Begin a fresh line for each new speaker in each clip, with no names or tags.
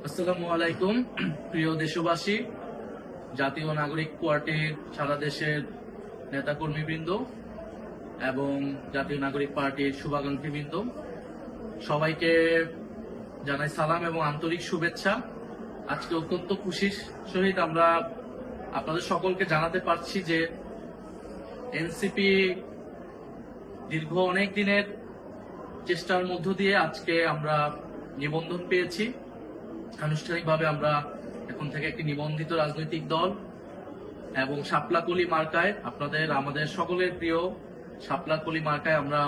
আসসালামু আলাইকুম। প্রিয় দেশবাসী, জাতীয় নাগরিক পার্টির সারা দেশের নেতাকর্মীবৃন্দ এবং জাতীয় নাগরিক পার্টির শুভাকাঙ্ক্ষীবৃন্দ, সবাইকে জানাই সালাম এবং আন্তরিক শুভেচ্ছা। আজকে অত্যন্ত খুশির সহিত আমরা আপনাদের সকলকে জানাতে পারছি যে এনসিপি দীর্ঘ অনেক দিনের চেষ্টার মধ্য দিয়ে আজকে আমরা নিবন্ধন পেয়েছি। আনুষ্ঠানিকভাবে আমরা এখন থেকে একটি নিবন্ধিত রাজনৈতিক দল এবং শাপলাকলি মার্কায়, আমাদের সকলের প্রিয় শাপলাকলি মার্কায় আমরা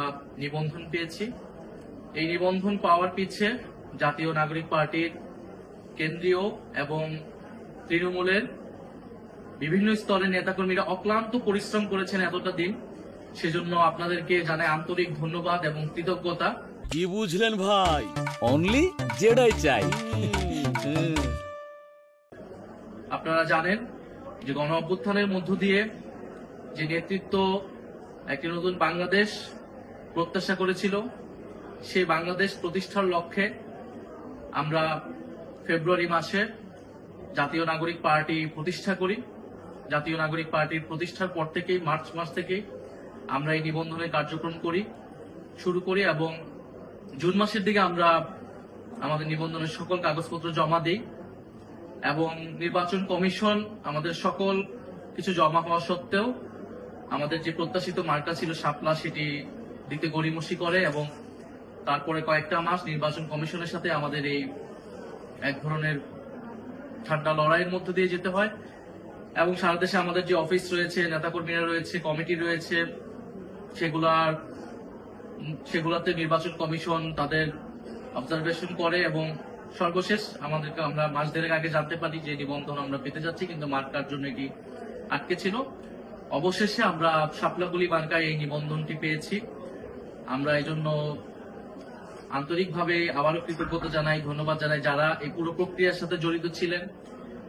নিবন্ধন পেয়েছি। এই নিবন্ধন পাওয়ার পিছে জাতীয় নাগরিক পার্টির কেন্দ্রীয় এবং তৃণমূলের বিভিন্ন স্তরের নেতাকর্মীরা অক্লান্ত পরিশ্রম করেছেন এতটা দিন। সেজন্য আপনাদেরকে জানাই আন্তরিক ধন্যবাদ এবং কৃতজ্ঞতা।
কি বুঝলেন ভাই? অনলি যেটাই চাই।
আপনারা জানেন যে গণ অভ্যুত্থানের মধ্য দিয়ে যে নেতৃত্ব একটি নতুন বাংলাদেশ প্রত্যাশা করেছিল, সেই বাংলাদেশ প্রতিষ্ঠার লক্ষ্যে আমরা ফেব্রুয়ারি মাসে জাতীয় নাগরিক পার্টি প্রতিষ্ঠা করি। জাতীয় নাগরিক পার্টির প্রতিষ্ঠার পর থেকেই মার্চ মাস থেকেই আমরা এই নিবন্ধনের কার্যক্রম শুরু করি এবং জুন মাসের দিকে আমরা আমাদের নিবন্ধনের সকল কাগজপত্র জমা দিই এবং নির্বাচন কমিশন আমাদের সকল কিছু জমা হওয়া সত্ত্বেও আমাদের যে প্রত্যাশিত মার্কা ছিল শাপলা, সেটি দিতে গড়িমসি করে এবং তারপরে কয়েকটা মাস নির্বাচন কমিশনের সাথে আমাদের এই এক ধরনের ঠান্ডা লড়াইয়ের মধ্য দিয়ে যেতে হয় এবং সারা দেশে আমাদের যে অফিস রয়েছে, নেতাকর্মীরা রয়েছে, কমিটি রয়েছে, সেগুলাতে নির্বাচন কমিশন তাদের অবজারভেশন করে এবং সর্বশেষ আমরা মাস দেড়েক আগে জানতে পারি যে নিবন্ধন আমরা পেতে যাচ্ছি, কিন্তু মার্কার জন্য এটি আটকে ছিল। অবশেষে আমরা শাপলাকলি মার্কায় এই নিবন্ধনটি পেয়েছি। আমরা এই জন্য আন্তরিকভাবে আবারও কৃতজ্ঞতা জানাই, ধন্যবাদ জানাই যারা এই পুরো প্রক্রিয়ার সাথে জড়িত ছিলেন,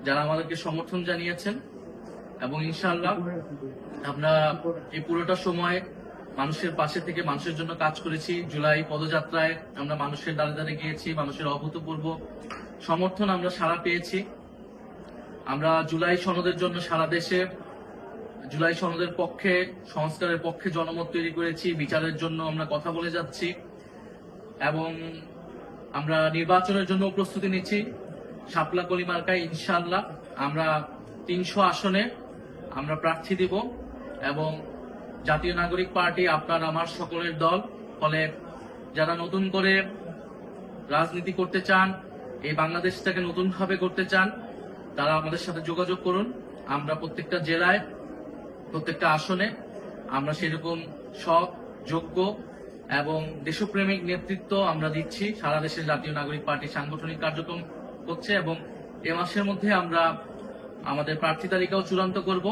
যারা আমাদেরকে সমর্থন জানিয়েছেন এবং ইনশাআল্লাহ আমরা এই পুরোটা সময় মানুষের পাশে থেকে মানুষের জন্য কাজ করেছি। জুলাই পদযাত্রায় আমরা মানুষের দ্বারে দ্বারে গিয়েছি, মানুষের অভূতপূর্ব সমর্থন আমরা সারা পেয়েছি। আমরা জুলাই সনদের জন্য সারা দেশে জুলাই সনদের পক্ষে, সংস্কারের পক্ষে জনমত তৈরি করেছি। বিচারের জন্য আমরা কথা বলে যাচ্ছি এবং আমরা নির্বাচনের জন্য প্রস্তুতি নিচ্ছি। শাপলাকলি মার্কায় ইনশাআল্লাহ আমরা 300 আসনে আমরা প্রার্থী দিব এবং জাতীয় নাগরিক পার্টি আপনার আমার সকলের দল। ফলে যারা নতুন করে রাজনীতি করতে চান, এই বাংলাদেশটাকে নতুন ভাবে করতে চান, তারা আমাদের সাথে যোগাযোগ করুন। আমরা প্রত্যেকটা জেলায়, প্রত্যেকটা আসনে আমরা সেরকম সৎ, যোগ্য এবং দেশপ্রেমিক নেতৃত্ব আমরা দিচ্ছি। সারা দেশে জাতীয় নাগরিক পার্টি সাংগঠনিক কার্যক্রম হচ্ছে এবং এ মাসের মধ্যে আমরা আমাদের প্রার্থী তালিকাও চূড়ান্ত করব।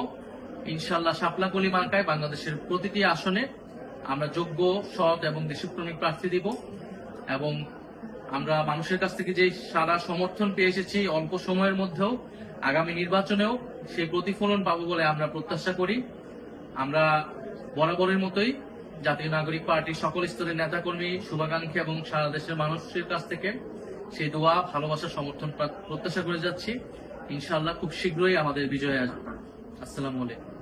ইনশাআল্লাহ শাপলাকলি মার্কায় বাংলাদেশের প্রতিটি আসনে আমরা যোগ্য, সৎ এবং দেশপ্রেমিক প্রার্থী দিব এবং আমরা মানুষের কাছ থেকে যে সারা সমর্থন পেয়ে এসেছি অল্প সময়ের মধ্যেও, আগামী নির্বাচনেও সেই প্রতিফলন পাবো বলে আমরা প্রত্যাশা করি। আমরা বরাবরের মতোই জাতীয় নাগরিক পার্টির সকল স্তরের নেতাকর্মী, শুভাকাঙ্ক্ষী এবং সারা দেশের মানুষের কাছ থেকে সেই দোয়া, ভালোবাসা, সমর্থন প্রত্যাশা করে যাচ্ছি। ইনশাআল্লাহ খুব শীঘ্রই আমাদের বিজয় আসবে। আসসালামু আলাইকুম।